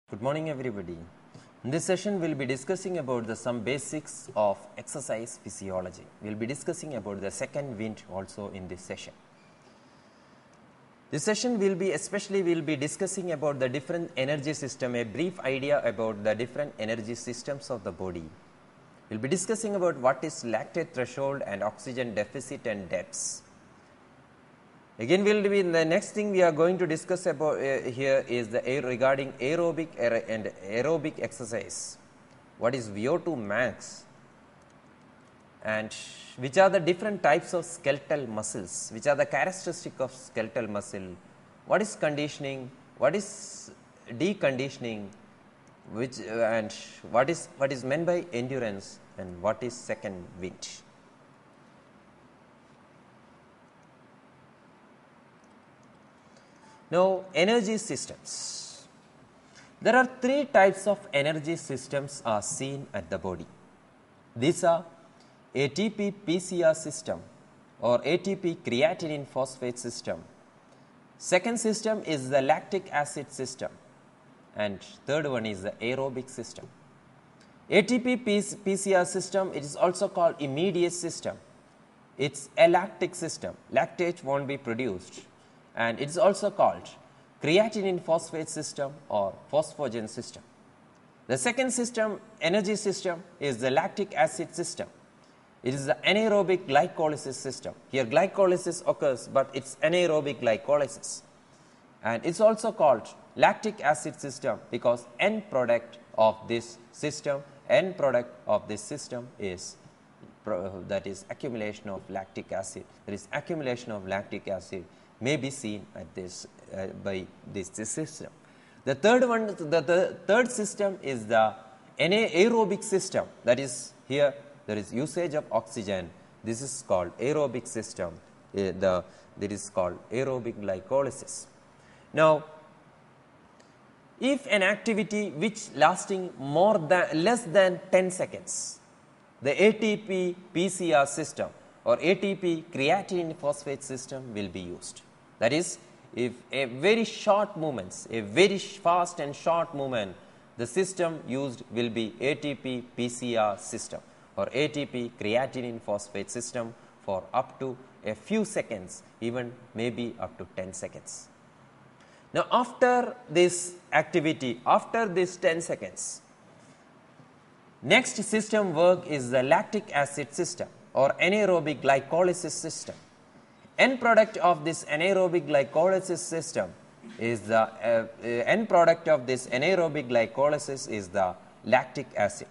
Good morning everybody. In this session we will be discussing about some basics of exercise physiology. We will be discussing about the second wind also in this session. This session will be discussing about the different energy system, a brief idea about the different energy systems of the body. We will be discussing about what is lactate threshold and oxygen deficit and debts. Again, we will be in the next thing we are going to discuss about here is the regarding aerobic and aerobic exercise. What is VO2 max and which are the different types of skeletal muscles, which are the characteristic of skeletal muscle, what is conditioning, what is deconditioning, which and what is meant by endurance and what is second wind. Now, energy systems. There are three types of energy systems are seen at the body. These are ATP PCR system or ATP creatinine phosphate system. Second system is the lactic acid system and third one is the aerobic system. ATP PCR system, it is also called immediate system. It is a lactic system, lactate will not be produced, and it is also called creatinine phosphate system or phosphogen system. The second system, energy system, is the lactic acid system. It is the anaerobic glycolysis system. Here glycolysis occurs, but it is anaerobic glycolysis, and it is also called lactic acid system because end product of this system is that is accumulation of lactic acid. There is accumulation of lactic acid may be seen at this by this system. The third one, the third system is the anaerobic system. That is, here there is usage of oxygen. This is called aerobic system. That is called aerobic glycolysis. Now, if an activity which lasting less than 10 seconds, the ATP PCR system or ATP creatinine phosphate system will be used. That is, if a very short movements, a very fast and short movement, the system used will be ATP PCR system or ATP creatinine phosphate system for up to a few seconds, even maybe up to 10 seconds. Now, after this activity, after this 10 seconds, next system work is the lactic acid system or anaerobic glycolysis system. End product of this anaerobic glycolysis system is the lactic acid.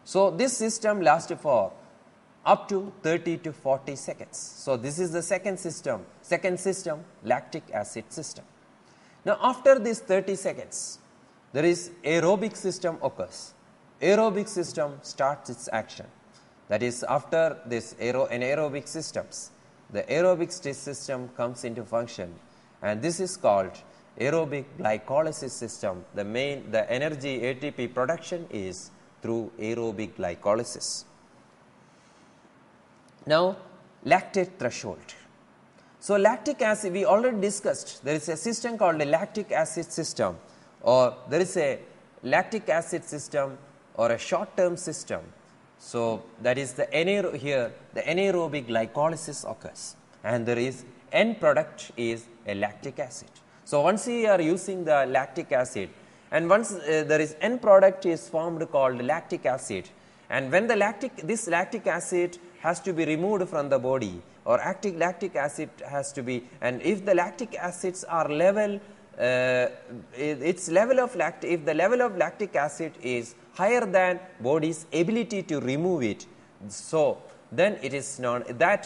So, this system lasts for up to 30 to 40 seconds. So, this is the second system lactic acid system. Now, after this 30 seconds, there is aerobic system occurs. Aerobic system starts its action. That is, after this anaerobic systems, the aerobic system comes into function, and this is called aerobic glycolysis system. The energy ATP production is through aerobic glycolysis. Now, lactate threshold. So, lactic acid we already discussed. There is a system called a lactic acid system, or there is a lactic acid system or a short term system. So, that is the anaerobic glycolysis occurs, and there is end product is a lactic acid. So, once we are using the lactic acid, and once there is end product is formed called lactic acid, and when this lactic acid has to be removed from the body, or lactic acid has to be, and if the lactic acids are level, if the level of lactic acid is higher than body's ability to remove it, so then it is known that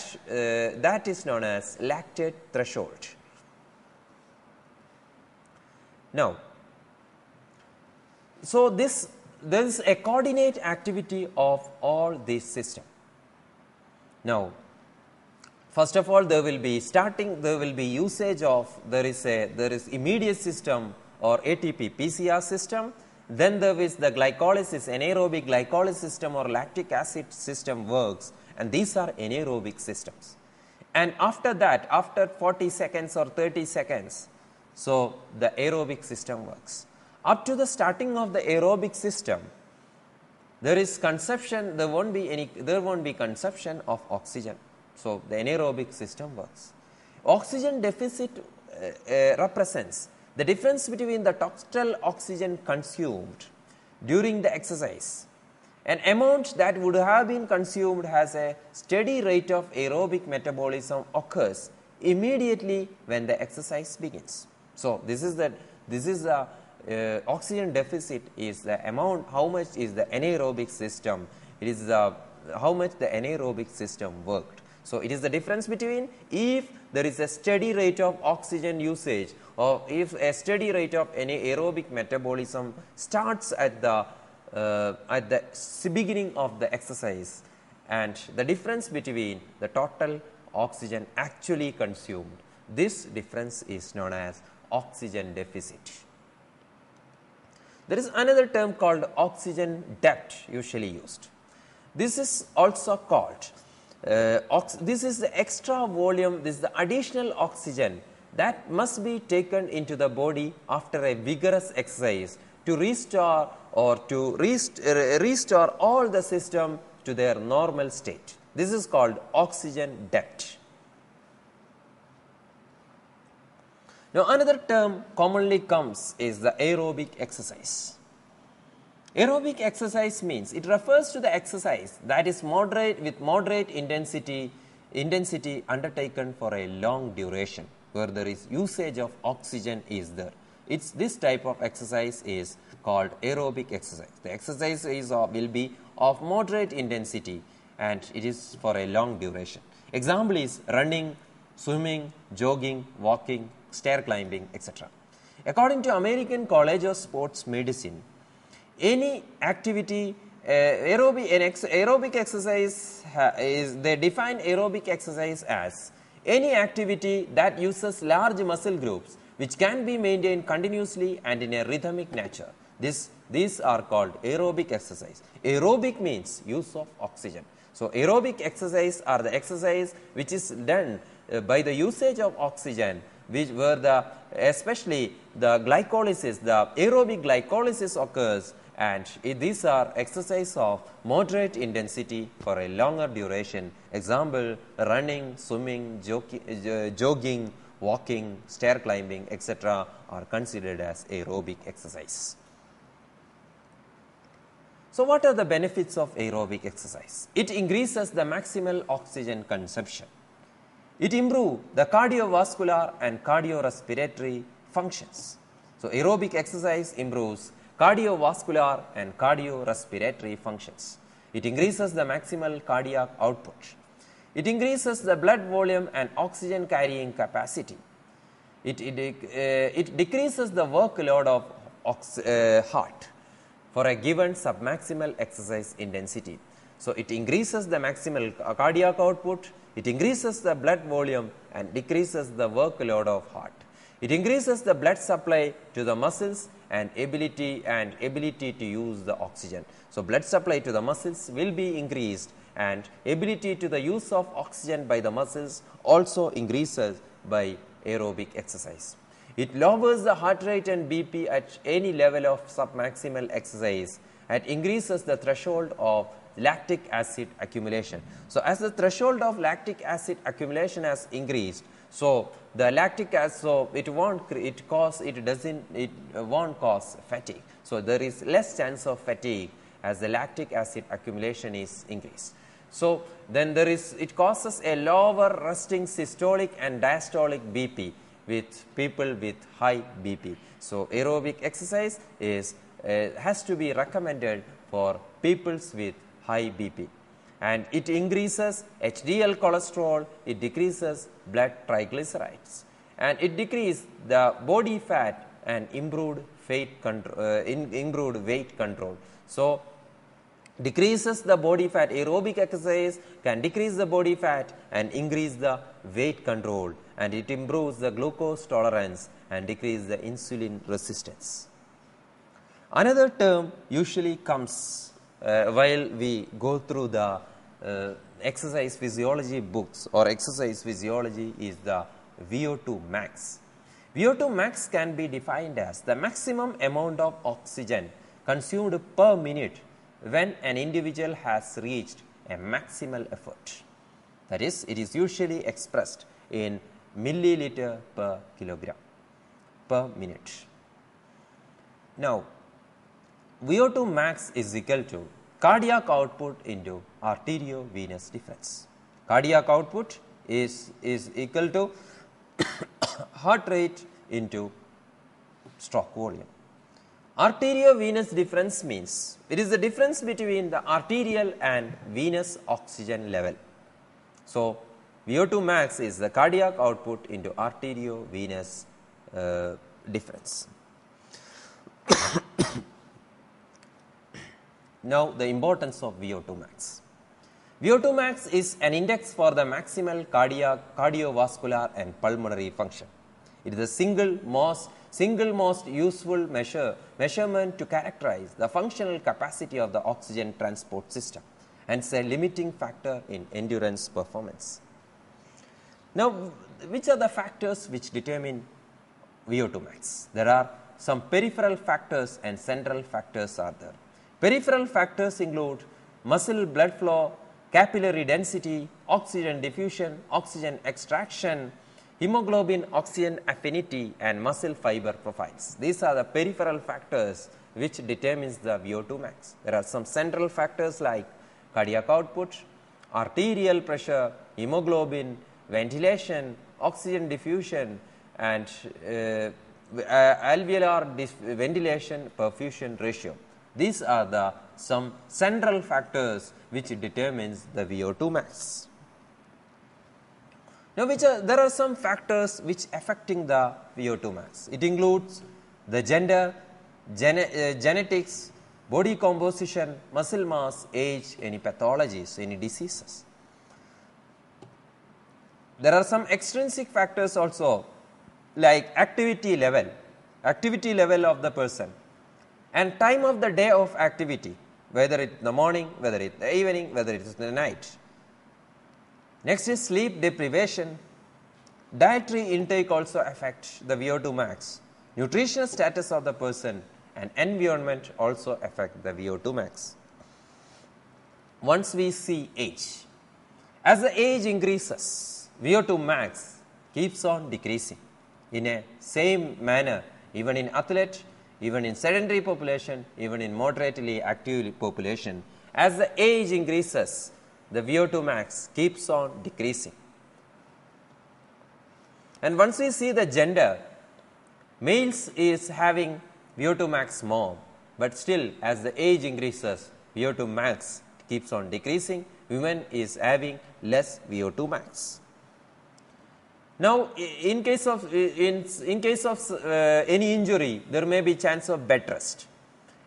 is known as lactate threshold. Now, so there is a coordinate activity of all these systems. Now, first of all, there will be usage of there is immediate system or ATP PCR system. Then there is the glycolysis, anaerobic glycolysis system or lactic acid system works, and these are anaerobic systems. And after that, after 40 seconds or 30 seconds, so the aerobic system works. Up to the starting of the aerobic system, there is consumption, there won't be consumption of oxygen. So, the anaerobic system works. Oxygen deficit represents the difference between the total oxygen consumed during the exercise. An amount that would have been consumed has a steady rate of aerobic metabolism occurs immediately when the exercise begins. So, this is the oxygen deficit is the amount, how much is the anaerobic system, it is the how much the anaerobic system worked. So, it is the difference between if there is a steady rate of oxygen usage or if a steady rate of any aerobic metabolism starts at the beginning of the exercise and the difference between the total oxygen actually consumed. This difference is known as oxygen deficit. There is another term called oxygen debt usually used. This is also called this is the extra volume, this is the additional oxygen that must be taken into the body after a vigorous exercise to restore or to restore all the system to their normal state. This is called oxygen debt. Now, another term commonly comes is the aerobic exercise. Aerobic exercise means it refers to the exercise that is moderate intensity undertaken for a long duration where there is usage of oxygen is there. This type of exercise is called aerobic exercise. The exercise will be of moderate intensity and it is for a long duration. Example is running, swimming, jogging, walking, stair climbing, etc. According to American College of Sports Medicine, any activity aerobic exercise they define aerobic exercise as any activity that uses large muscle groups which can be maintained continuously and in a rhythmic nature. These are called aerobic exercise. Aerobic means use of oxygen. So, aerobic exercise are the exercise which is done by the usage of oxygen, where especially the glycolysis, the aerobic glycolysis occurs, and these are exercise of moderate intensity for a longer duration. Example, running, swimming, jogging, walking, stair climbing, etc. are considered as aerobic exercise. So, what are the benefits of aerobic exercise? It increases the maximal oxygen consumption. It improves the cardiovascular and cardiorespiratory functions. So, aerobic exercise improves cardiovascular and cardiorespiratory functions. It increases the maximal cardiac output. It increases the blood volume and oxygen carrying capacity. It decreases the workload of heart for a given submaximal exercise intensity. So, it increases the maximal cardiac output, it increases the blood volume and decreases the workload of heart. It increases the blood supply to the muscles and ability to use the oxygen. So, blood supply to the muscles will be increased and ability to the use of oxygen by the muscles also increases by aerobic exercise. It lowers the heart rate and BP at any level of submaximal exercise and increases the threshold of lactic acid accumulation. So, as the threshold of lactic acid accumulation has increased, so the lactic acid, so it won't cause fatigue. So, there is less chance of fatigue as the lactic acid accumulation is increased. So, then it causes a lower resting systolic and diastolic BP with people with high BP. So, aerobic exercise has to be recommended for peoples with high BP, and it increases HDL cholesterol, it decreases blood triglycerides, and it decreases the body fat and improved weight control. So, decreases the body fat. Aerobic exercise can decrease the body fat and increase the weight control, and it improves the glucose tolerance and decrease the insulin resistance. Another term usually comes while we go through the exercise physiology books or exercise physiology is the VO2 max. VO2 max can be defined as the maximum amount of oxygen consumed per minute when an individual has reached a maximal effort. That is, it is usually expressed in milliliter per kilogram per minute. Now, VO2 max is equal to cardiac output into arteriovenous difference. Cardiac output is equal to heart rate into stroke volume. Arteriovenous difference means it is the difference between the arterial and venous oxygen level. So, VO2 max is the cardiac output into arteriovenous difference. Now, the importance of VO2 max. VO2 max is an index for the maximal cardiovascular and pulmonary function. It is the single most useful measurement to characterize the functional capacity of the oxygen transport system and is a limiting factor in endurance performance. Now, which are the factors which determine VO2 max? There are some peripheral factors and central factors are there. Peripheral factors include muscle blood flow, capillary density, oxygen diffusion, oxygen extraction, hemoglobin oxygen affinity and muscle fiber profiles. These are the peripheral factors which determines the VO2 max. There are some central factors like cardiac output, arterial pressure, hemoglobin, ventilation, oxygen diffusion and alveolar ventilation perfusion ratio. These are the some central factors which determines the VO2 max. Now, there are some factors which affecting the VO2 max. It includes the gender, genetics, body composition, muscle mass, age, any pathologies, any diseases. There are some extrinsic factors also like activity level of the person and time of the day of activity, whether it is the morning, whether it is the evening, whether it is the night. Next is sleep deprivation. Dietary intake also affects the VO2 max. Nutritional status of the person and environment also affect the VO2 max. Once we see age, as the age increases, VO2 max keeps on decreasing in a same manner even in athlete, even in sedentary population, even in moderately active population. As the age increases, the VO2 max keeps on decreasing. And once we see the gender, males is having VO2 max more, but still as the age increases, VO2 max keeps on decreasing, women is having less VO2 max. Now, in case of any injury, there may be chance of bed rest,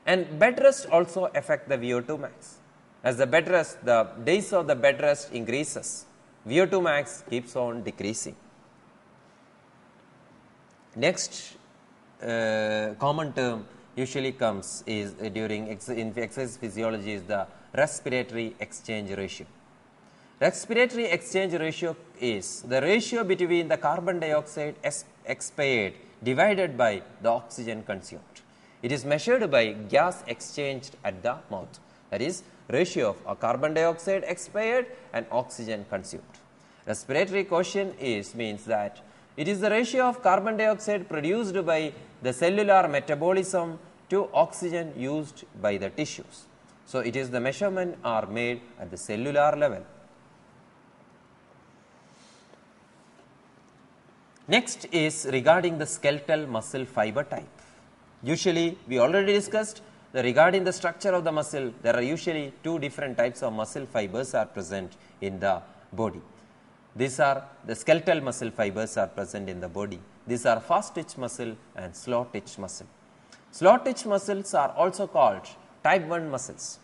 and bed rest also affect the VO2 max. As the bed rest, the days of the bed rest increases, VO2 max keeps on decreasing. Next common term usually comes is during in exercise physiology is the respiratory exchange ratio. Respiratory exchange ratio is the ratio between the carbon dioxide expired divided by the oxygen consumed. It is measured by gas exchanged at the mouth, that is ratio of a carbon dioxide expired and oxygen consumed. Respiratory quotient means that it is the ratio of carbon dioxide produced by the cellular metabolism to oxygen used by the tissues. So, it is the measurement are made at the cellular level. Next is regarding the skeletal muscle fiber type. Usually, we already discussed regarding the structure of the muscle, there are usually two different types of muscle fibers are present in the body. These are the skeletal muscle fibers are present in the body. These are fast twitch muscle and slow twitch muscle. Slow twitch muscles are also called type 1 muscles,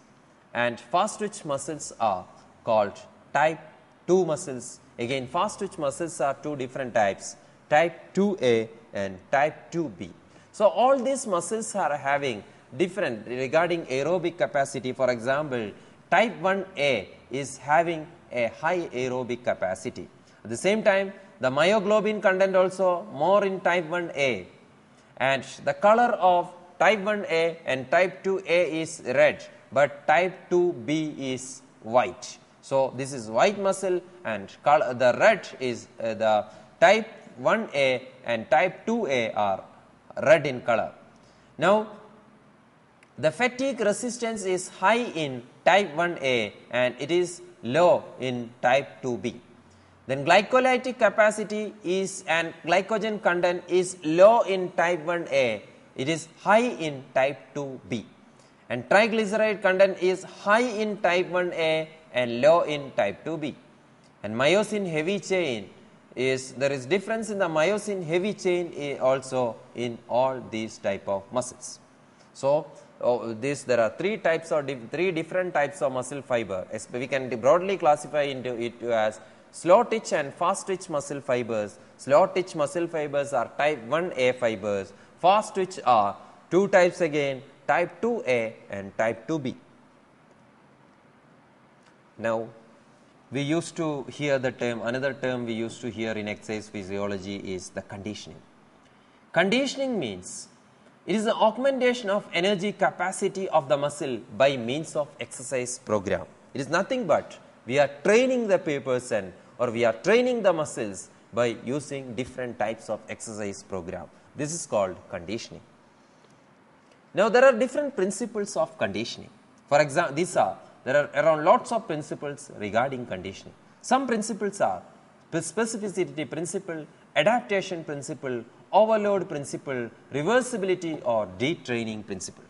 and fast twitch muscles are called type 2 muscles. Again, fast twitch muscles are two different types, type 2A and type 2B. So, all these muscles are having different regarding aerobic capacity. For example, type 1A is having a high aerobic capacity. At the same time, the myoglobin content also more in type 1A, and the color of type 1A and type 2A is red, but type 2B is white. So, this is white muscle, and the red is the type 1A and type 2A are red in color. Now, the fatigue resistance is high in type 1A and it is low in type 2B. Then glycolytic capacity is and glycogen content is low in type 1A, it is high in type 2B. And triglyceride content is high in type 1A and low in type 2B. And myosin heavy chain is, there is difference in the myosin heavy chain also in all these type of muscles. So, there are three different types of muscle fiber. We can broadly classify into it as slow twitch and fast twitch muscle fibers. Slow twitch muscle fibers are type 1A fibers. Fast twitch are two types again, type 2A and type 2B. Now, we used to hear the term, another term we used to hear in exercise physiology is the conditioning. Conditioning means it is the augmentation of energy capacity of the muscle by means of exercise program. It is nothing but we are training the person or we are training the muscles by using different types of exercise program. This is called conditioning. Now, there are different principles of conditioning. For example, there are around lots of principles regarding conditioning. Some principles are specificity principle, adaptation principle, overload principle, reversibility or detraining principle.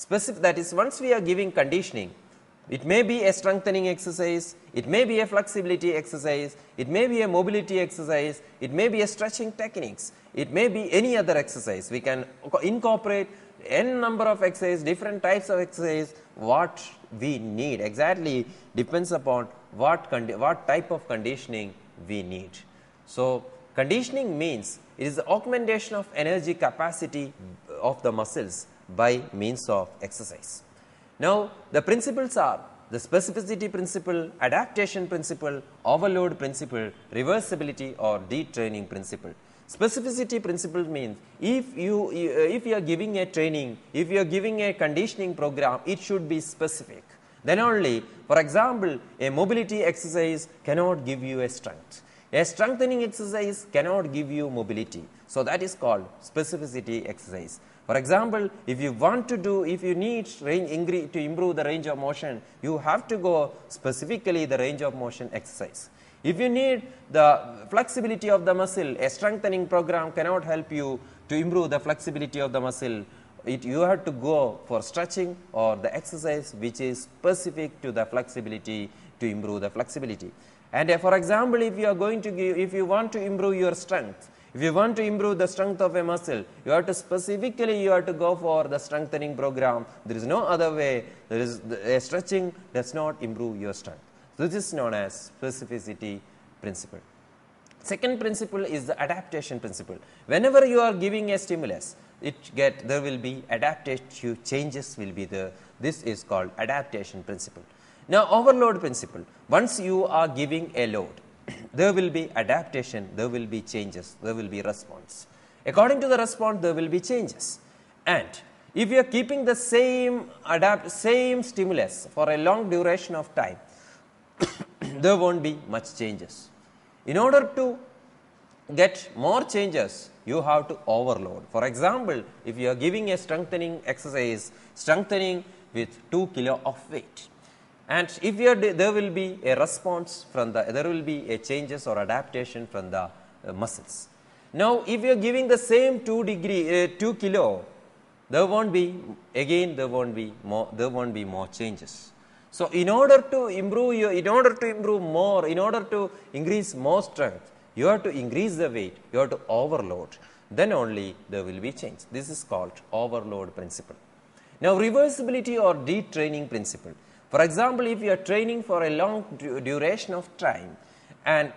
That is, once we are giving conditioning, it may be a strengthening exercise, it may be a flexibility exercise, it may be a mobility exercise, it may be a stretching techniques, it may be any other exercise. We can incorporate n number of exercises, different types of exercise, what we need exactly depends upon what type of conditioning we need. So, conditioning means it is the augmentation of energy capacity of the muscles by means of exercise. Now, the principles are the specificity principle, adaptation principle, overload principle, reversibility or detraining principle. Specificity principle means if you are giving a training, if you are giving a conditioning program, it should be specific. Then only, for example, a mobility exercise cannot give you a strength. A strengthening exercise cannot give you mobility. So, that is called specificity exercise. For example, if you need to improve the range of motion, you have to go specifically the range of motion exercise. If you need the flexibility of the muscle, a strengthening program cannot help you to improve the flexibility of the muscle. You have to go for stretching or the exercise which is specific to the flexibility to improve the flexibility. And for example, if you want to improve your strength, if you want to improve the strength of a muscle, you have to go for the strengthening program. There is no other way. Stretching does not improve your strength. So, this is known as specificity principle. Second principle is the adaptation principle. Whenever you are giving a stimulus, there will be adaptive changes will be there. This is called adaptation principle. Now, overload principle. Once you are giving a load, there will be adaptation, there will be changes, there will be response. According to the response, there will be changes. And if you are keeping the same stimulus for a long duration of time, there won't be much changes. In order to get more changes, you have to overload. For example, if you are giving a strengthening exercise, strengthening with 2 kg of weight, and if there will be a response there will be a changes or adaptation from the muscles. Now, if you are giving the same 2 kg, there won't be more changes. So, in order to increase more strength, you have to increase the weight, you have to overload, then only there will be change. This is called overload principle. Now, reversibility or detraining principle. For example, if you are training for a long duration of time and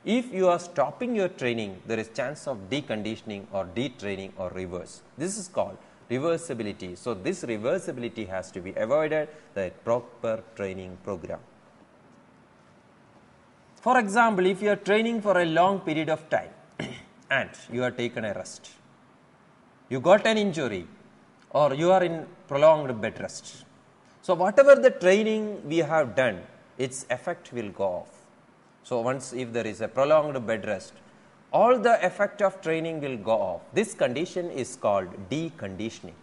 if you are stopping your training, there is chance of deconditioning or detraining or reverse. This is called reversibility. So, this reversibility has to be avoided, the proper training program. For example, if you are training for a long period of time and you are taken a rest, you got an injury or you are in prolonged bed rest. So, whatever the training we have done, its effect will go off. So, once if there is a prolonged bed rest, all the effect of training will go off. This condition is called deconditioning.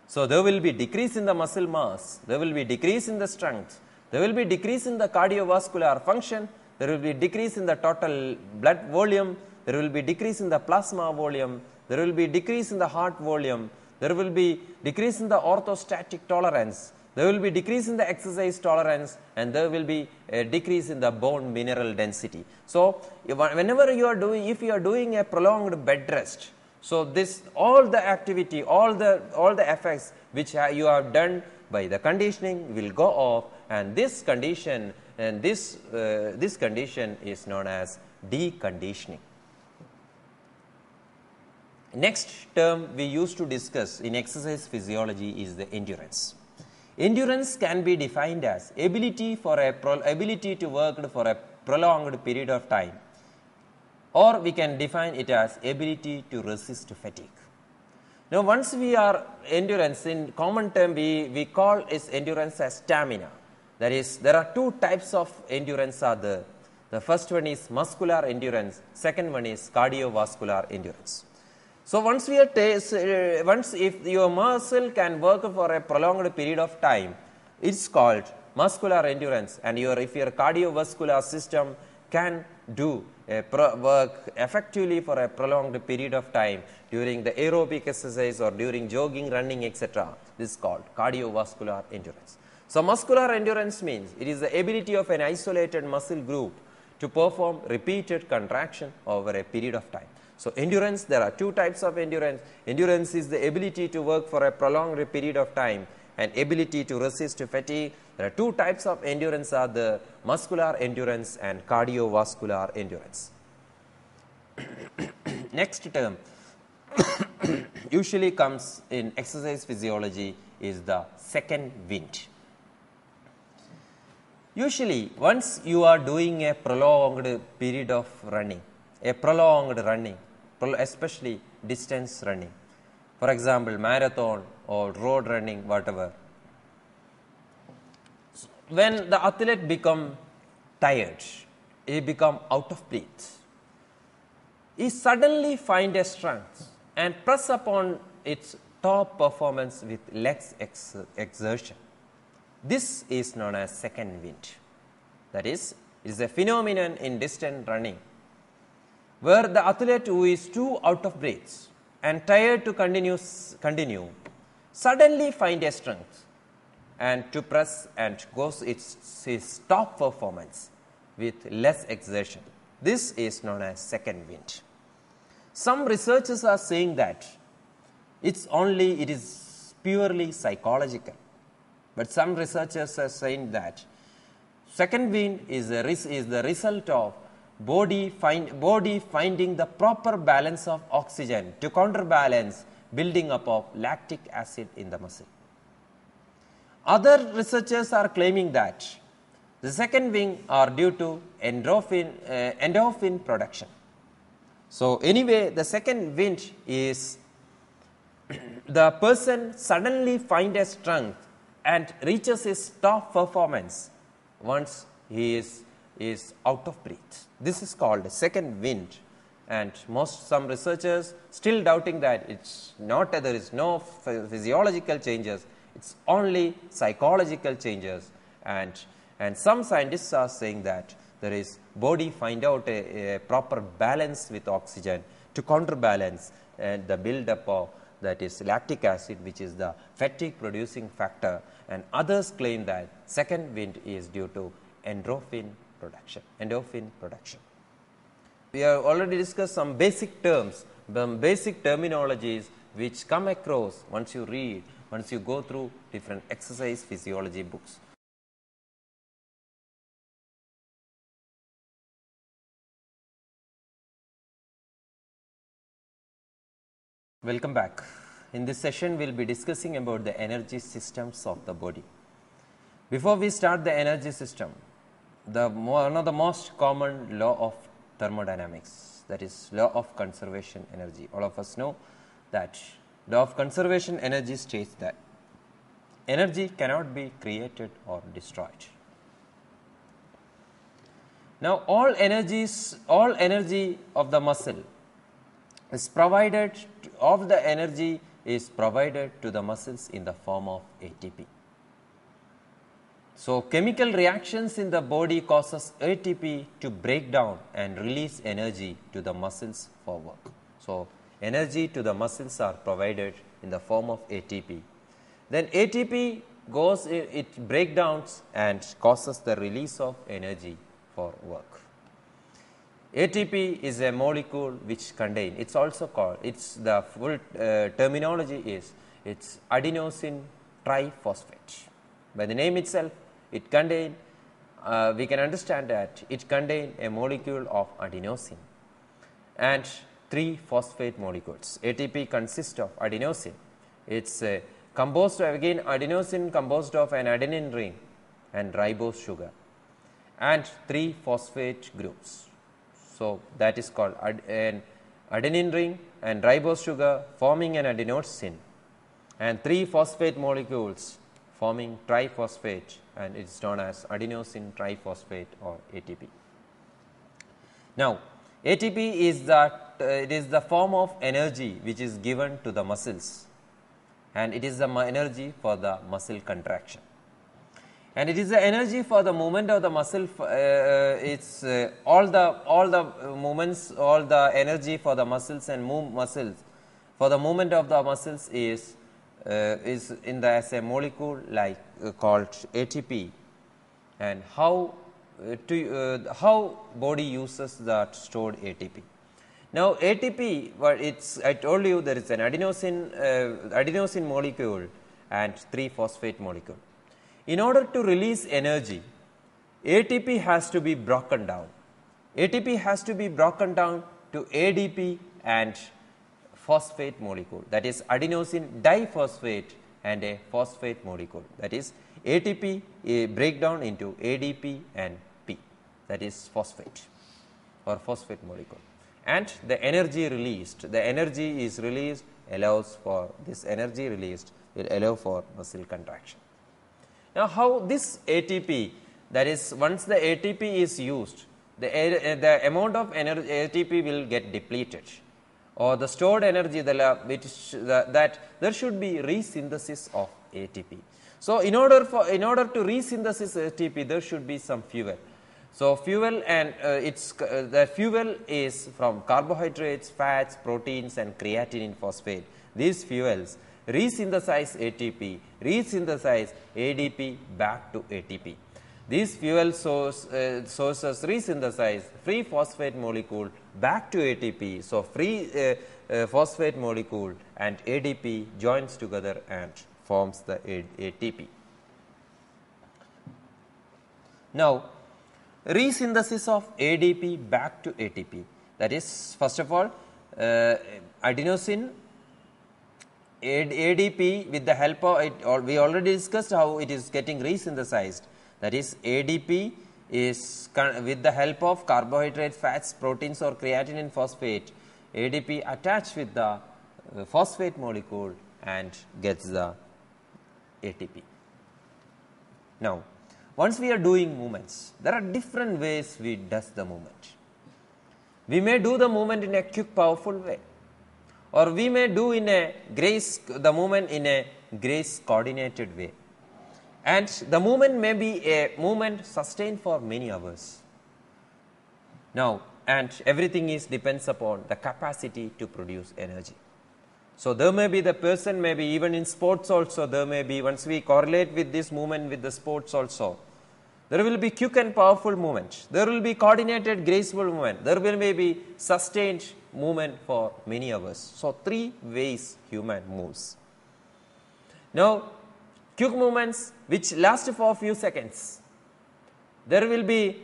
So, there will be decrease in the muscle mass, there will be decrease in the strength, there will be decrease in the cardiovascular function, there will be decrease in the total blood volume, there will be decrease in the plasma volume, there will be decrease in the heart volume, there will be decrease in the orthostatic tolerance, there will be decrease in the exercise tolerance, and there will be a decrease in the bone mineral density. So, whenever you are doing, if you are doing a prolonged bed rest, so this all the activity, all the effects which you have done by the conditioning will go off, and this condition and this condition is known as deconditioning. Next term we used to discuss in exercise physiology is the endurance. Endurance can be defined as ability to work for a prolonged period of time, or we can define it as ability to resist fatigue. Now, once we are endurance, in common term we call is endurance as stamina. That is, there are two types of endurance are there. The first one is muscular endurance, second one is cardiovascular endurance. So, once if your muscle can work for a prolonged period of time, it's called muscular endurance, and if your cardiovascular system can do work effectively for a prolonged period of time during the aerobic exercise or during jogging, running, etc. This is called cardiovascular endurance. So, muscular endurance means it is the ability of an isolated muscle group to perform repeated contraction over a period of time. So, endurance, there are two types of endurance. Endurance is the ability to work for a prolonged period of time and ability to resist fatigue. There are two types of endurance are the muscular endurance and cardiovascular endurance. Next term usually comes in exercise physiology is the second wind. Usually, once you are doing a prolonged period of running, especially distance running, for example, marathon or road running, whatever, when the athlete become tired, he become out of breath, he suddenly find a strength and press upon its top performance with legs exertion. This is known as second wind. That is, it is a phenomenon in distance running where the athlete who is too out of breath and tired to continue suddenly find a strength and to press and goes his top performance with less exertion. This is known as second wind. Some researchers are saying that it is purely psychological. But some researchers are saying that second wind is the result of body finding the proper balance of oxygen to counterbalance building up of lactic acid in the muscle. Other researchers are claiming that the second wind are due to endorphin production. So, anyway, the second wind is the person suddenly find a strength and reaches his top performance once he is out of breath. This is called second wind, and some researchers still doubting that it's not there is no physiological changes, it's only psychological changes, and some scientists are saying that there is body find out a proper balance with oxygen to counterbalance the build-up of that is lactic acid, which is the fatigue producing factor, and others claim that second wind is due to endorphin production. We have already discussed some basic terms, some basic terminologies which come across once you go through different exercise physiology books. Welcome back. In this session, we will be discussing about the energy systems of the body. Before we start the energy system, one of the most common law of thermodynamics, that is law of conservation energy. All of us know that law of conservation energy states that energy cannot be created or destroyed. Now, all energy of the muscle is provided to the muscles in the form of ATP. So, chemical reactions in the body causes ATP to break down and release energy to the muscles for work. So, energy to the muscles are provided in the form of ATP. Then ATP goes, it breakdowns and causes the release of energy for work. ATP is a molecule which contain, it is also called, its the full terminology is, it is adenosine triphosphate. By the name itself, it contain, we can understand that it contain a molecule of adenosine and 3 phosphate molecules. ATP consists of adenosine, it is composed of, again adenosine composed of an adenine ring and ribose sugar and 3 phosphate groups. So, that is called an adenine ring and ribose sugar forming an adenosine and 3 phosphate molecules forming triphosphate, and it is known as adenosine triphosphate or ATP. Now, ATP is it is the form of energy which is given to the muscles, and it is the energy for the muscle contraction. And it is the energy for the movement of the muscle, it's all the movements, all the energy for the muscles and muscles, for the movement of the muscles is in the as a molecule like called ATP. And how body uses that stored ATP. Now, ATP, what it's, I told you there is an adenosine molecule and 3 phosphate molecule. In order to release energy, ATP has to be broken down. ATP has to be broken down to ADP and phosphate molecule, that is adenosine diphosphate and a phosphate molecule, that is ATP breakdown into ADP and P, that is phosphate or phosphate molecule. And the energy is released allows for this energy released will allow for muscle contraction. Now, how this ATP, that is once the ATP is used, the amount of energy ATP will get depleted, or the stored energy that there should be resynthesis of ATP. So, in order to resynthesis ATP, there should be some fuel. So, fuel and the fuel is from carbohydrates, fats, proteins and creatinine phosphate. These fuels resynthesize ATP, resynthesize ADP back to ATP. These fuel sources resynthesize free phosphate molecule back to ATP. So, free phosphate molecule and ADP joins together and forms the ATP. Now, resynthesis of ADP back to ATP, that is first of all adenosine ADP with the help of it, or we already discussed how it is getting resynthesized, that is ADP is with the help of carbohydrate, fats, proteins or creatinine phosphate, ADP attached with the phosphate molecule and gets the ATP. Now, once we are doing movements, there are different ways we does the movement. We may do the movement in a quick powerful way, or we may do in a the movement in a grace coordinated way, and the movement may be a movement sustained for many hours. Now, and everything depends upon the capacity to produce energy. So, there may be the person may be even in sports also, there may be, once we correlate with this movement with the sports also, there will be quick and powerful movement, there will be coordinated graceful movement, there will be sustained movement for many hours. So, 3 ways human moves. Now, quick movements which last for a few seconds, there will be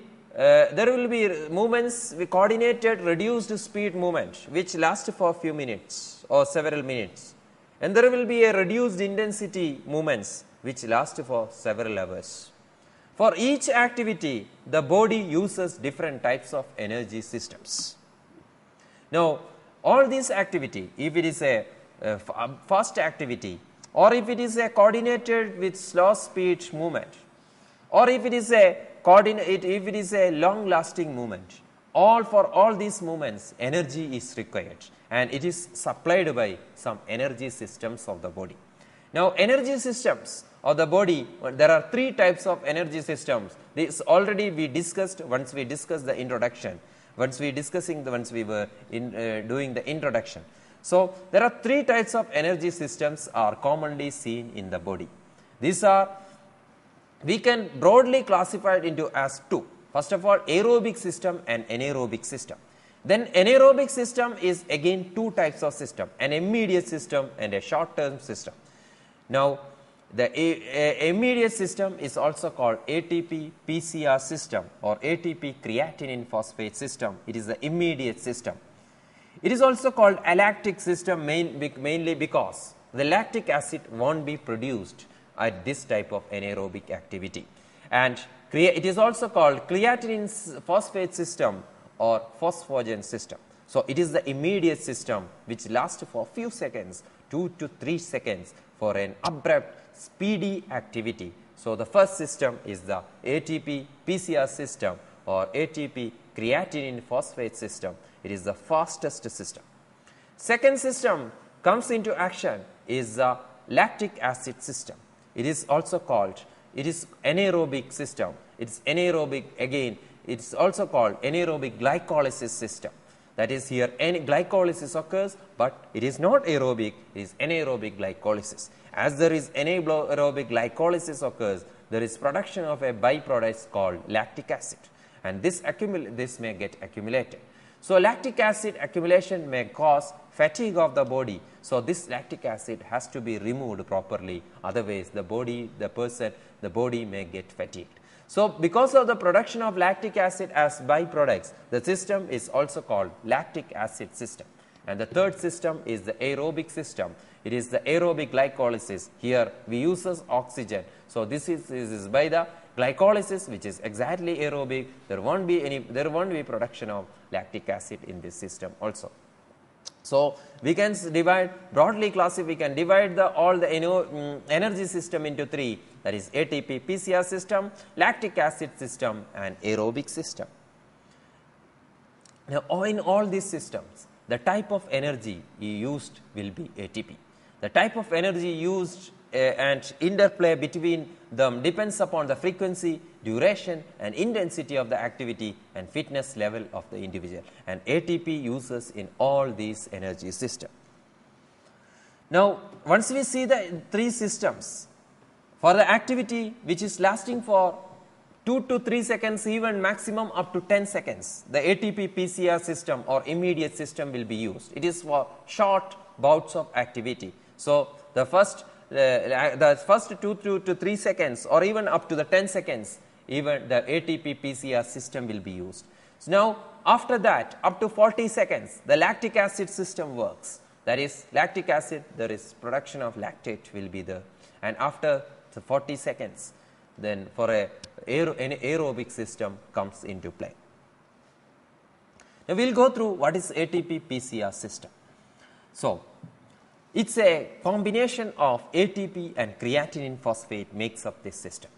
movements with coordinated reduced speed movement which last for a few minutes or several minutes, and there will be a reduced intensity movements which last for several hours. For each activity, the body uses different types of energy systems. Now, all these activity, if it is a fast activity, or if it is a coordinated with slow speed movement, or if it is a long lasting movement, for all these movements energy is required, and it is supplied by some energy systems of the body. Now, energy systems of the body, there are three types of energy systems. This already we discussed once we discussed the introduction, once we were doing the introduction. So, there are three types of energy systems are commonly seen in the body. These are, we can broadly classify it into as two. First of all, aerobic system and anaerobic system. Then anaerobic system is again two types of system, an immediate system and a short term system. Now, the immediate system is also called ATP PCR system or ATP creatinine phosphate system. It is the immediate system. It is also called alactic system mainly because the lactic acid won't be produced at this type of anaerobic activity, and it is also called creatinine phosphate system or phosphogen system. So, it is the immediate system which lasts for few seconds, 2 to 3 seconds for an abrupt speedy activity. So, the first system is the ATP PCR system or ATP creatinine phosphate system. It is the fastest system. Second system comes into action is the lactic acid system. It is also called, it is anaerobic system. It is anaerobic again. It is also called anaerobic glycolysis system. That is, here glycolysis occurs, but it is not aerobic, it is anaerobic glycolysis. As there is anaerobic glycolysis occurs, there is production of a byproduct called lactic acid, and this may get accumulated. So, lactic acid accumulation may cause fatigue of the body. So, this lactic acid has to be removed properly, otherwise the body may get fatigued. So, because of the production of lactic acid as byproducts, the system is also called lactic acid system. And the third system is the aerobic system. It is the aerobic glycolysis. Here we uses oxygen. So, this is by the glycolysis, which is exactly aerobic. There won't be production of lactic acid in this system also. So, we can broadly classify, we can divide all the energy system into three, that is ATP PCR system, lactic acid system and aerobic system. Now, in all these systems, the type of energy used will be ATP. The type of energy used and interplay between them depends upon the frequency, duration and intensity of the activity and fitness level of the individual, and ATP uses in all these energy systems. Now, once we see the three systems, for the activity which is lasting for 2 to 3 seconds, even maximum up to 10 seconds, the ATP PCR system or immediate system will be used. It is for short bouts of activity. So, the first 2 to 3 seconds or even up to the 10 seconds, even the ATP PCR system will be used. So, now after that up to 40 seconds, the lactic acid system works. That is, lactic acid, there is production of lactate will be there, and after the 40 seconds, then for an aerobic system comes into play. Now, we will go through what is ATP PCR system. So, it is a combination of ATP and creatinine phosphate makes up this system.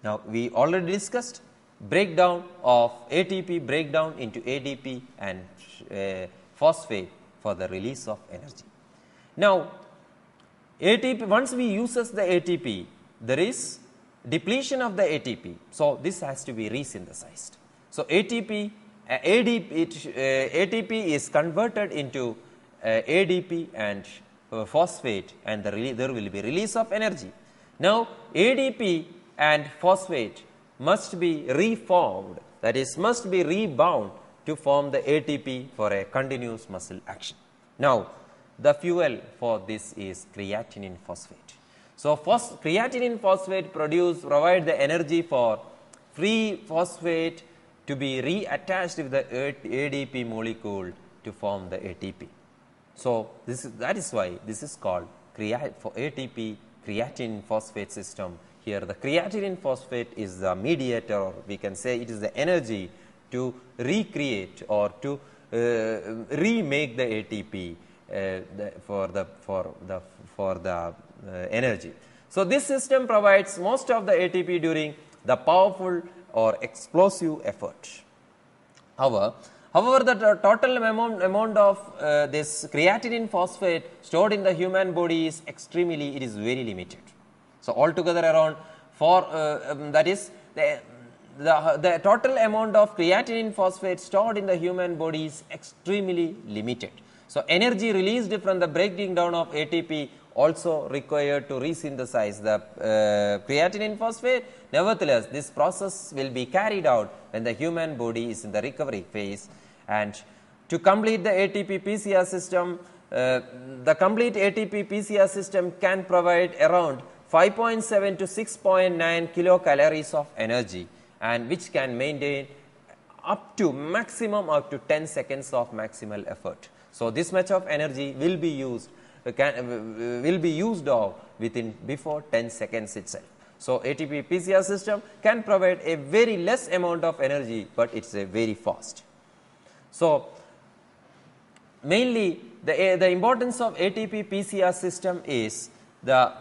Now, we already discussed breakdown of ATP breakdown into ADP and phosphate for the release of energy. Now, ATP, once we uses the ATP, there is depletion of the ATP. So, this has to be resynthesized. So, ATP is converted into ADP and phosphate, and there will be release of energy. Now, ADP and phosphate must be reformed, that is, must be rebound to form the ATP for a continuous muscle action. Now, the fuel for this is creatinine phosphate. So, creatinine phosphate provide the energy for free phosphate to be reattached with the ADP molecule to form the ATP. So, that is why this is called for ATP creatinine phosphate system. here the creatinine phosphate is the mediator, or we can say it is the energy to recreate or to remake the ATP for the energy. So, this system provides most of the ATP during the powerful or explosive effort. However, the total amount of this creatinine phosphate stored in the human body is it is very limited. So, altogether around that is the total amount of creatinine phosphate stored in the human body is extremely limited. So, energy released from the breaking down of ATP also required to resynthesize the creatinine phosphate. Nevertheless, this process will be carried out when the human body is in the recovery phase, and to complete the ATP PCR system, the complete ATP PCR system can provide around 5.7 to 6.9 kilocalories of energy, and which can maintain up to 10 seconds of maximal effort. So, this much of energy will be used before 10 seconds itself. So, ATP PCR system can provide a very less amount of energy, but it is a very fast. So, mainly the importance of ATP PCR system is the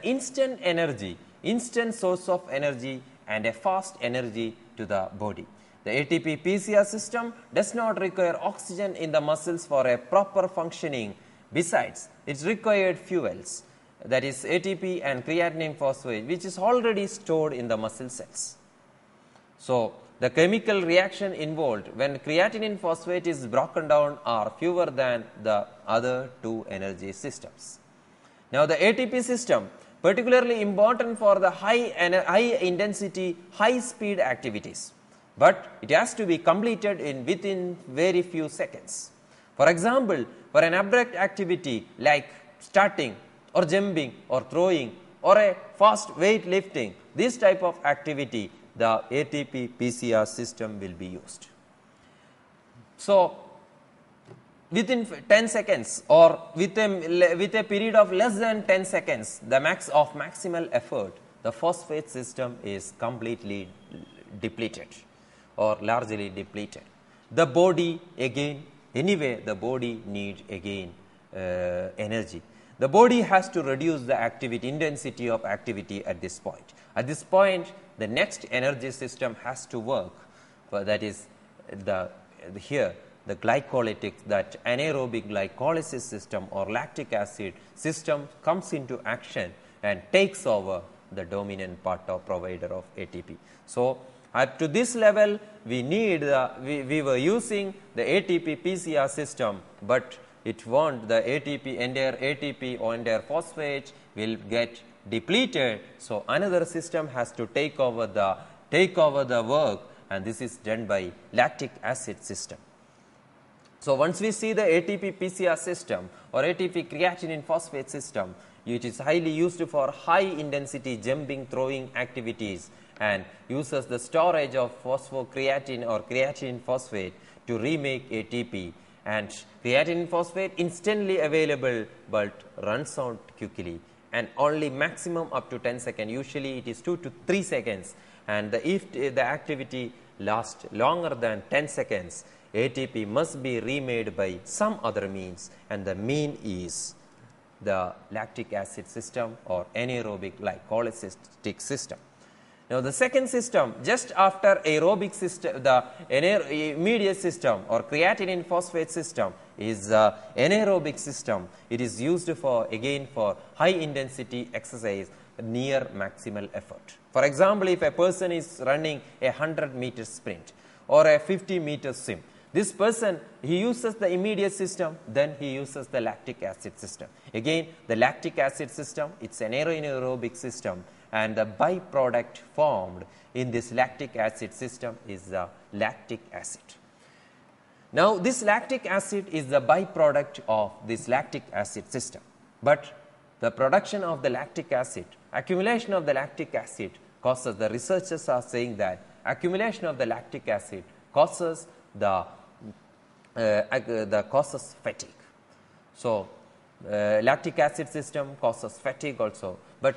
instant energy, instant source of energy and a fast energy to the body. The ATP PCR system does not require oxygen in the muscles for a proper functioning. Besides, it required fuels, that is ATP and creatinine phosphate, which is already stored in the muscle cells. So, the chemical reaction involved when creatinine phosphate is broken down are fewer than the other two energy systems. Now, the ATP system particularly important for the high intensity, high speed activities, but it has to be completed within very few seconds. For example, for an abrupt activity like starting or jumping or throwing or a fast weight lifting, this type of activity, the ATP PCR system will be used. So, within 10 seconds or with a period of less than 10 seconds, the maximal effort, the phosphate system is completely depleted or largely depleted. The body again, anyway the body needs again energy. The body has to reduce the intensity of activity at this point. At this point, the next energy system has to work, that is here the glycolytic, that anaerobic glycolysis system or lactic acid system comes into action and takes over the dominant part of provider of ATP. So, up to this level we were using the ATP PCR system, but it won't, the entire ATP or entire phosphate will get depleted. So, another system has to take over the work, and this is done by lactic acid system. So, once we see the ATP PCR system or ATP creatinine phosphate system, it is highly used for high intensity jumping, throwing activities and uses the storage of phosphocreatine or creatine phosphate to remake ATP, and creatine phosphate instantly available but runs out quickly and only maximum up to 10 seconds, usually it is 2 to 3 seconds, and if the activity lasts longer than 10 seconds, ATP must be remade by some other means, and the mean is the lactic acid system or anaerobic glycolysis system. Now, the second system just after aerobic system, the immediate system or creatinine phosphate system is the anaerobic system. It is used for high intensity exercise near maximal effort. For example, if a person is running a 100-meter sprint or a 50-meter swim, this person, he uses the immediate system, then he uses the lactic acid system. Again, the lactic acid system, it's an anaerobic system, and the byproduct formed in this lactic acid system is the lactic acid. Now, this lactic acid is the byproduct of this lactic acid system, but the production of the lactic acid, accumulation of the lactic acid causes, the researchers are saying that accumulation of the lactic acid causes causes fatigue. So, lactic acid system causes fatigue also, but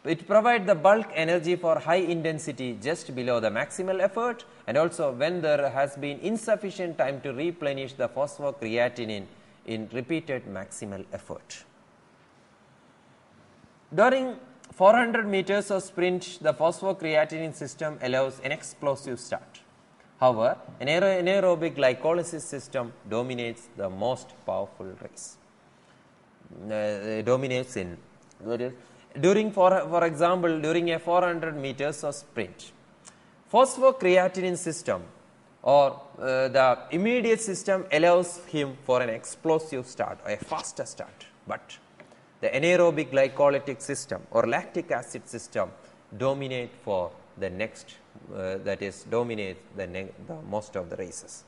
it provides the bulk energy for high intensity just below the maximal effort, and also when there has been insufficient time to replenish the phosphocreatinine in repeated maximal effort. During 400 meters of sprint, the phosphocreatinine system allows an explosive start. However, an anaerobic glycolysis system dominates the most powerful race. Dominates in during for example, during a 400 meters of sprint, phosphocreatinine system or the immediate system allows him for an explosive start or a faster start, but the anaerobic glycolytic system or lactic acid system dominate for the next that is dominate the most of the races.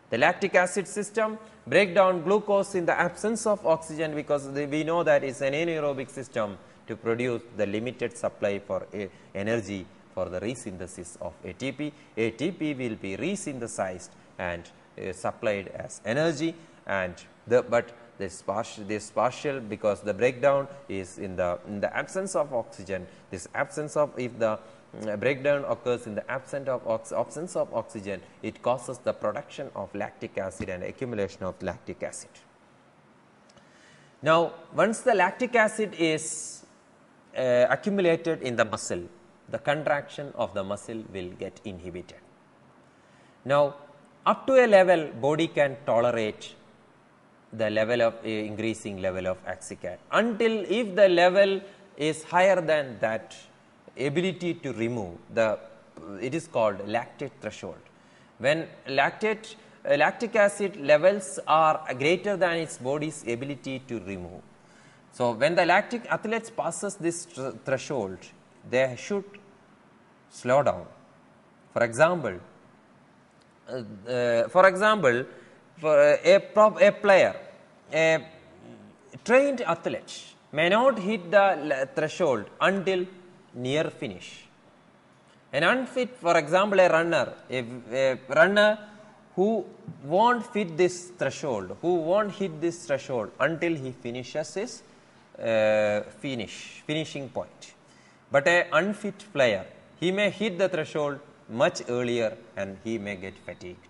The lactic acid system break down glucose in the absence of oxygen, because we know that it's an anaerobic system to produce the limited supply for energy for the resynthesis of ATP. ATP will be resynthesized and supplied as energy, and but this partial because the breakdown is in the absence of oxygen. This absence of, if the breakdown occurs in the absence of oxygen, it causes the production of lactic acid and accumulation of lactic acid. Now, once the lactic acid is accumulated in the muscle, the contraction of the muscle will get inhibited. Now, up to a level, body can tolerate the level of increasing level of lactic acid, until if the level is higher than that ability to remove it is called lactate threshold. When lactic acid levels are greater than its body's ability to remove. So, when the lactic athletes passes this threshold, they should slow down. For example, for a player, a trained athlete may not hit the threshold until near finish. An unfit, for example, a runner who won't fit this threshold, who won't hit this threshold until he finishes his finishing point. But an unfit player, he may hit the threshold much earlier and he may get fatigued.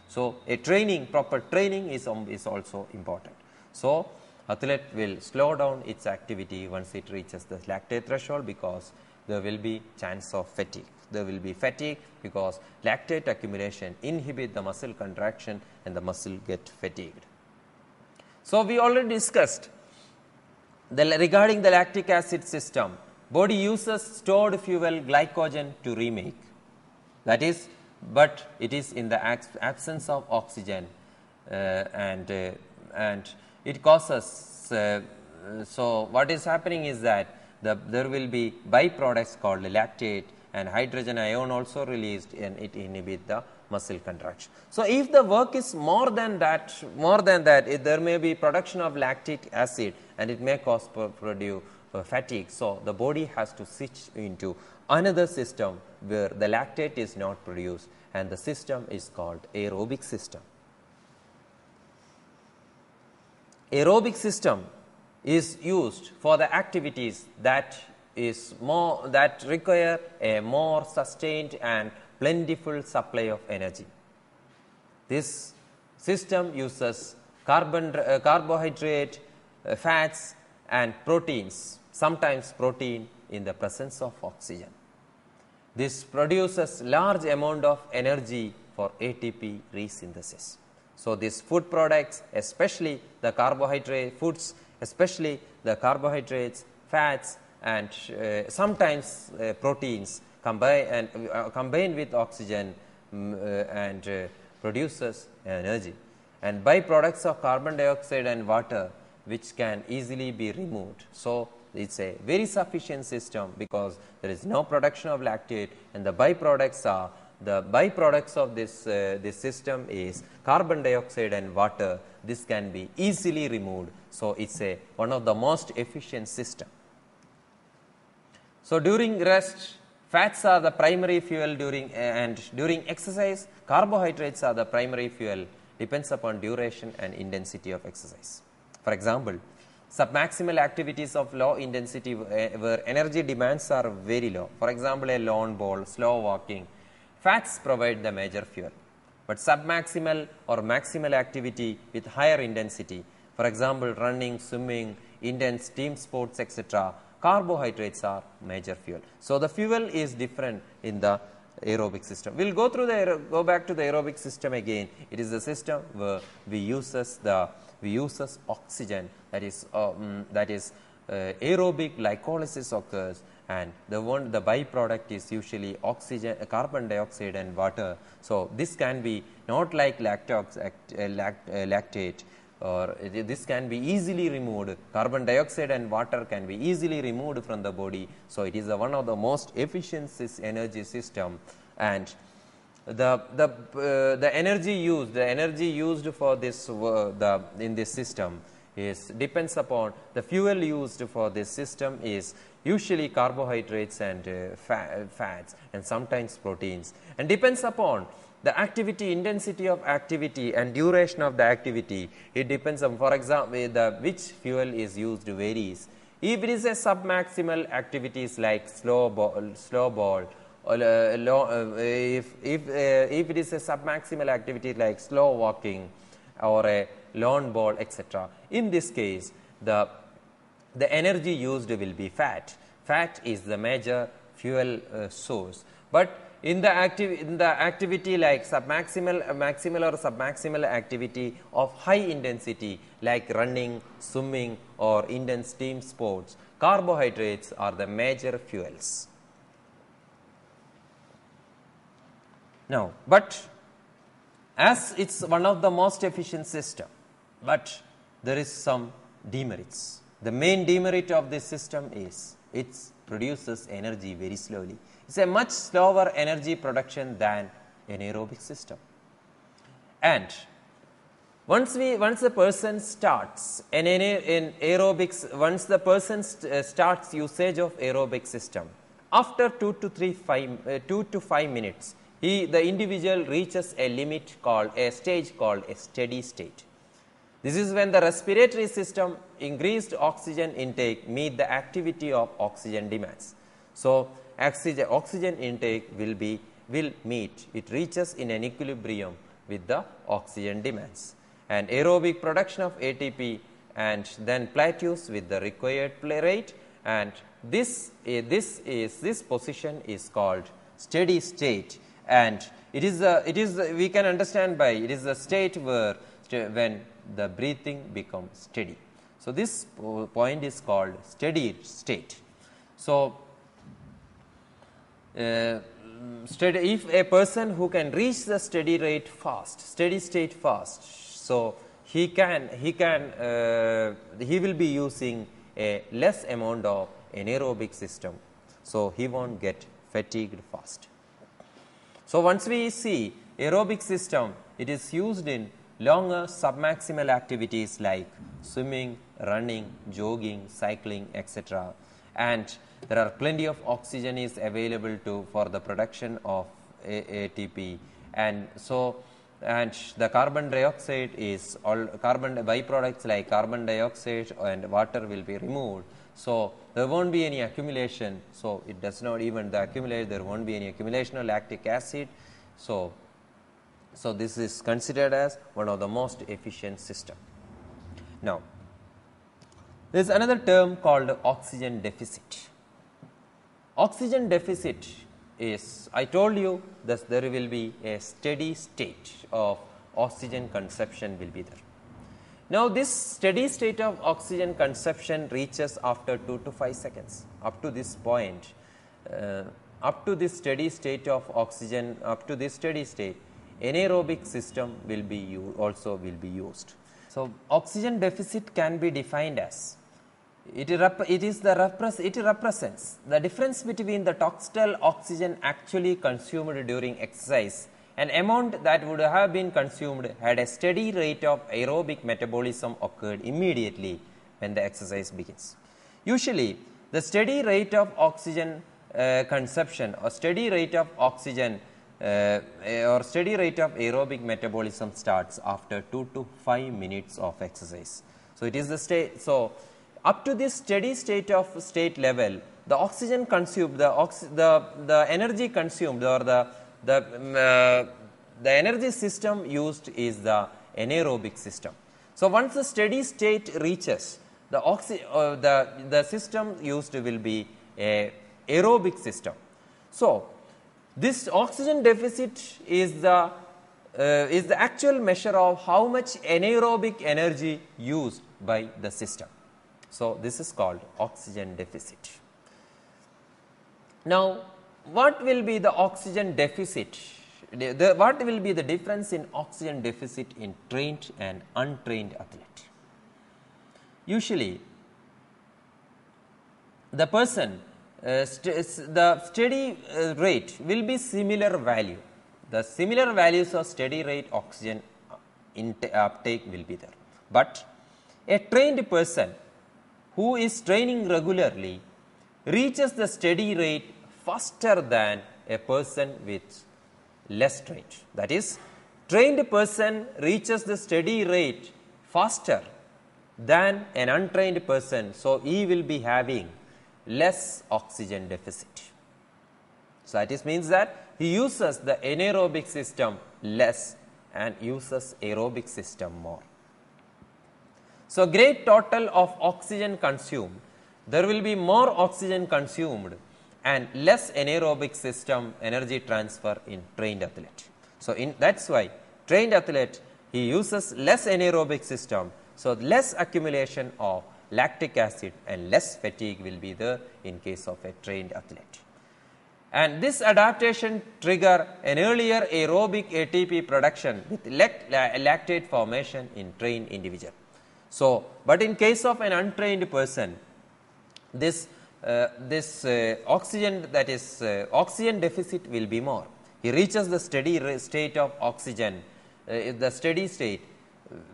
So, a proper training is also important. So, athlete will slow down its activity once it reaches the lactate threshold, because there will be chance of fatigue. There will be fatigue because lactate accumulation inhibit the muscle contraction and the muscle get fatigued. So, we already discussed regarding the lactic acid system. Body uses stored fuel glycogen to remake, that is, but it is in the absence of oxygen, and it causes so what is happening is that there will be byproducts called lactate, and hydrogen ion also released, and it inhibits the muscle contraction. So, if the work is more than that, there may be production of lactic acid and it may cause produce fatigue. So, the body has to switch into another system where the lactate is not produced, and the system is called aerobic system. Aerobic system is used for the activities that require a more sustained and plentiful supply of energy. This system uses carbohydrate, fats and proteins, sometimes protein in the presence of oxygen. This produces large amount of energy for ATP resynthesis. So, these food products, especially the carbohydrate foods, especially the carbohydrates, fats and sometimes proteins combine with oxygen and produces energy, and byproducts of carbon dioxide and water which can easily be removed. So, it is a very sufficient system because there is no production of lactate, and the byproducts of this system is carbon dioxide and water. This can be easily removed. So, it is one of the most efficient system. So, during rest, fats are the primary fuel during exercise, carbohydrates are the primary fuel, depends upon duration and intensity of exercise. For example, Submaximal activities of low intensity where energy demands are very low. For example, a lawn ball, slow walking, fats provide the major fuel. But submaximal or maximal activity with higher intensity, for example, running, swimming, intense team sports, etc., carbohydrates are major fuel. So, the fuel is different in the aerobic system. We will go through the go back to the aerobic system again. It is the system where we uses oxygen, that is aerobic glycolysis occurs, and the byproduct is usually oxygen, carbon dioxide and water. So, this can be not like lactate, or this can be easily removed. Carbon dioxide and water can be easily removed from the body. So, it is one of the most efficient energy system, and the energy used for this in this system depends upon the fuel used for this system is usually carbohydrates and fats and sometimes proteins, and depends upon the activity, intensity of activity and duration of the activity. It depends on, for example, which fuel is used varies. If it is a submaximal activities like slow ball, or if it is a submaximal activity like slow walking or a lawn ball, etc., in this case the energy used will be fat. Fat is the major fuel source. But in the activity like maximal or submaximal activity of high intensity like running, swimming or intense team sports, carbohydrates are the major fuels. Now, but as it is one of the most efficient system, but there is some demerits. The main demerit of this system is it produces energy very slowly. It is a much slower energy production than an aerobic system. And once the person starts in aerobics, once the person starts usage of aerobic system, after 2 to 5 minutes, the individual reaches a limit called a stage called a steady state. This is when the respiratory system increased oxygen intake meet the activity of oxygen demands. So, oxygen intake will meet, it reaches in an equilibrium with the oxygen demands, and aerobic production of ATP and then plateaus with the required rate, and this position is called steady state, and it is we can understand by it is the state where when the breathing becomes steady. So, this point is called steady state. So, if a person who can reach the steady state fast, so he will be using a less amount of anaerobic system, so he won't get fatigued fast. So, once we see aerobic system, it is used in longer submaximal activities like swimming, running, jogging, cycling, etc., and there are plenty of oxygen is available for the production of ATP, and so the carbon dioxide is all byproducts like carbon dioxide and water will be removed. So, there won't be any accumulation. So, it does not even accumulate, there won't be any accumulation of lactic acid. So, this is considered as one of the most efficient system. Now, there is another term called oxygen deficit. Oxygen deficit is, I told you that there will be a steady state of oxygen consumption will be there. Now, this steady state of oxygen consumption reaches after 2 to 5 seconds. Up to this point, up to this steady state of oxygen, up to this steady state, anaerobic system will be used. So, oxygen deficit can be defined as it represents the difference between the total oxygen actually consumed during exercise and amount that would have been consumed had a steady rate of aerobic metabolism occurred immediately when the exercise begins. Usually, the steady rate of oxygen consumption or steady rate of oxygen or steady rate of aerobic metabolism starts after 2 to 5 minutes of exercise. So, it is the state. So, up to this steady state level, the oxygen consumed, the energy consumed, or the energy system used is the anaerobic system. So, once the steady state reaches, the system used will be a aerobic system. So, this oxygen deficit is the actual measure of how much anaerobic energy used by the system. So, this is called oxygen deficit. Now, what will be the oxygen deficit? What will be the difference in oxygen deficit in trained and untrained athlete? Usually, the person the steady rate will be similar value. The similar values of steady rate oxygen uptake will be there. But a trained person who is training regularly reaches the steady rate faster than a person with less trained. That is, trained person reaches the steady rate faster than an untrained person. So, he will be having less oxygen deficit. So, that means that he uses the anaerobic system less and uses aerobic system more. So, great total of oxygen consumed, there will be more oxygen consumed and less anaerobic system energy transfer in trained athlete. So, that is why trained athlete he uses less anaerobic system. So, less accumulation of lactic acid and less fatigue will be there in case of a trained athlete. And this adaptation trigger an earlier aerobic ATP production with lactate formation in trained individual. So, but in case of an untrained person, this oxygen, that is oxygen deficit will be more. He reaches the steady state of oxygen, the steady state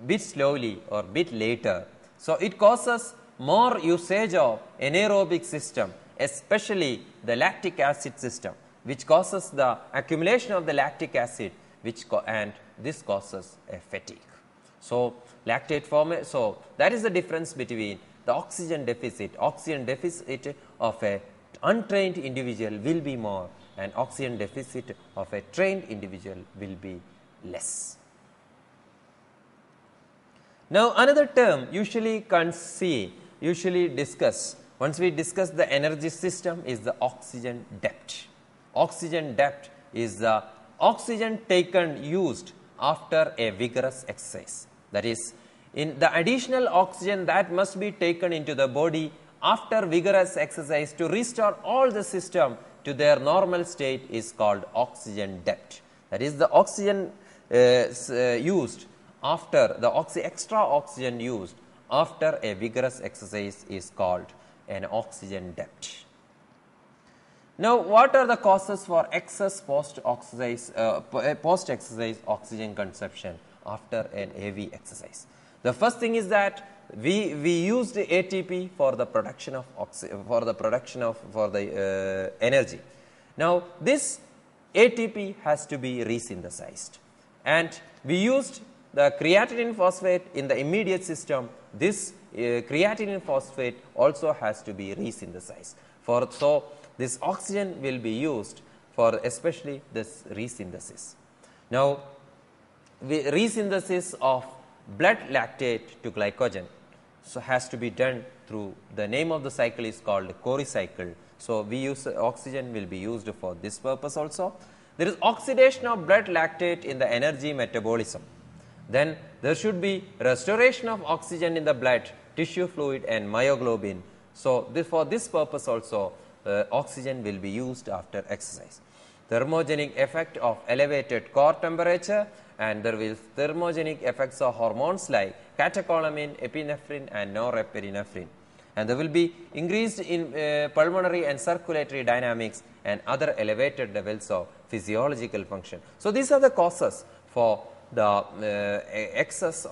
bit slowly or bit later. So, it causes more usage of anaerobic system, especially the lactic acid system, which causes the accumulation of the lactic acid, and this causes a fatigue. So, lactate formation. So, that is the difference between the oxygen deficit. Oxygen deficit of a untrained individual will be more and oxygen deficit of a trained individual will be less. Now, another term usually discuss once we discuss the energy system is the oxygen depth. Oxygen depth is the oxygen taken used after a vigorous exercise. That is, in the additional oxygen that must be taken into the body after vigorous exercise to restore all the system to their normal state is called oxygen depth. That is, the oxygen used after the extra oxygen used after a vigorous exercise is called an oxygen depth. Now, what are the causes for excess post-exercise oxygen consumption after an heavy exercise? The first thing is that we used ATP for the production of energy. Now, this ATP has to be resynthesized, and we used the creatinine phosphate in the immediate system. This creatinine phosphate also has to be resynthesized. So, this oxygen will be used for especially this resynthesis. Now, resynthesis of blood lactate to glycogen has to be done through the name of the cycle is called Cori cycle. So, we use oxygen will be used for this purpose also. There is oxidation of blood lactate in the energy metabolism. Then there should be restoration of oxygen in the blood, tissue fluid and myoglobin. So, for this purpose also oxygen will be used after exercise. Thermogenic effect of elevated core temperature, and there will thermogenic effects of hormones like catecholamine, epinephrine and norepinephrine. And there will be increased in pulmonary and circulatory dynamics and other elevated levels of physiological function. So, these are the causes for the excess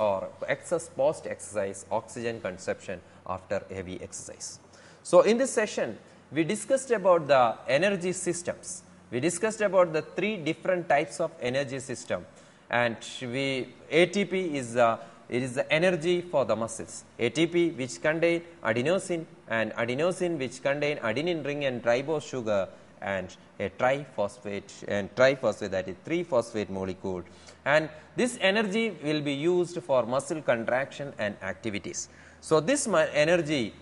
post-exercise oxygen consumption after heavy exercise. So, in this session, we discussed about the energy systems. We discussed about the 3 different types of energy system, and ATP is the it is the energy for the muscles. ATP which contain adenosine, and adenosine which contain adenine ring and ribose sugar, and a triphosphate, that is 3-phosphate molecule, and this energy will be used for muscle contraction and activities. So, this energy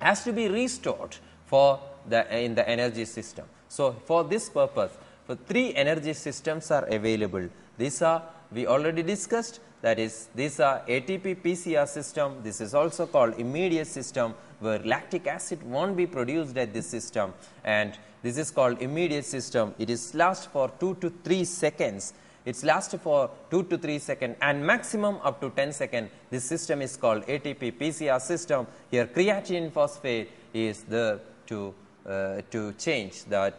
has to be restored for in the energy system. So, for this purpose, for 3 energy systems are available. These are, we already discussed, that is, these are ATP PCR system. This is also called immediate system, where lactic acid won't be produced at this system, and this is called immediate system. It is last for 2 to 3 seconds. It's last for 2 to 3 seconds and maximum up to 10 seconds. This system is called ATP PCR system. Here creatine phosphate is the to change the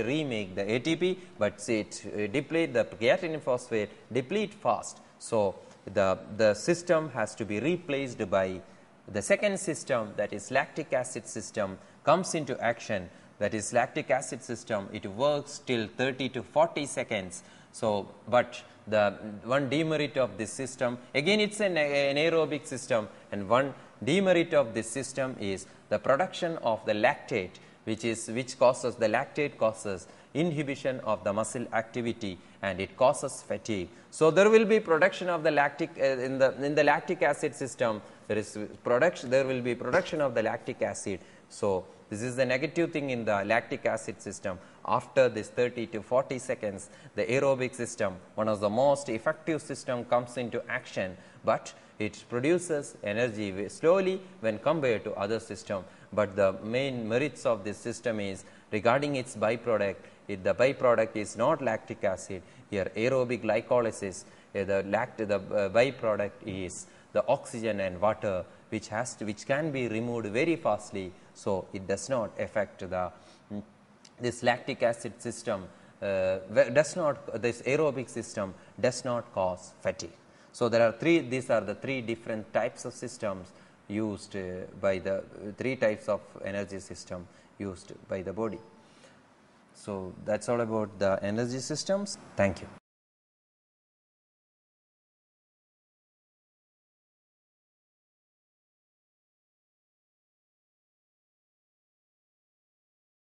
remake the ATP, but it deplete the creatine phosphate deplete fast. So, the system has to be replaced by the second system, that is lactic acid system, comes into action. That is lactic acid system, it works till 30 to 40 seconds. So, but the one demerit of this system, again it is an anaerobic system, and one demerit of this system is the production of the lactate, which causes the lactate causes inhibition of the muscle activity, and it causes fatigue. So, there will be production of the lactic in the lactic acid system, there will be production of the lactic acid. So, this is the negative thing in the lactic acid system. After this 30 to 40 seconds, the aerobic system, one of the most effective system, comes into action, but it produces energy slowly when compared to other system. But the main merits of this system is regarding its byproduct. The byproduct is not lactic acid. Here aerobic glycolysis, the byproduct is the oxygen and water, which can be removed very fastly. So, it does not affect this lactic acid system, this aerobic system does not cause fatigue. So, there are these are the 3 different types of systems used by the 3 types of energy system used by the body. So, that is all about the energy systems. Thank you.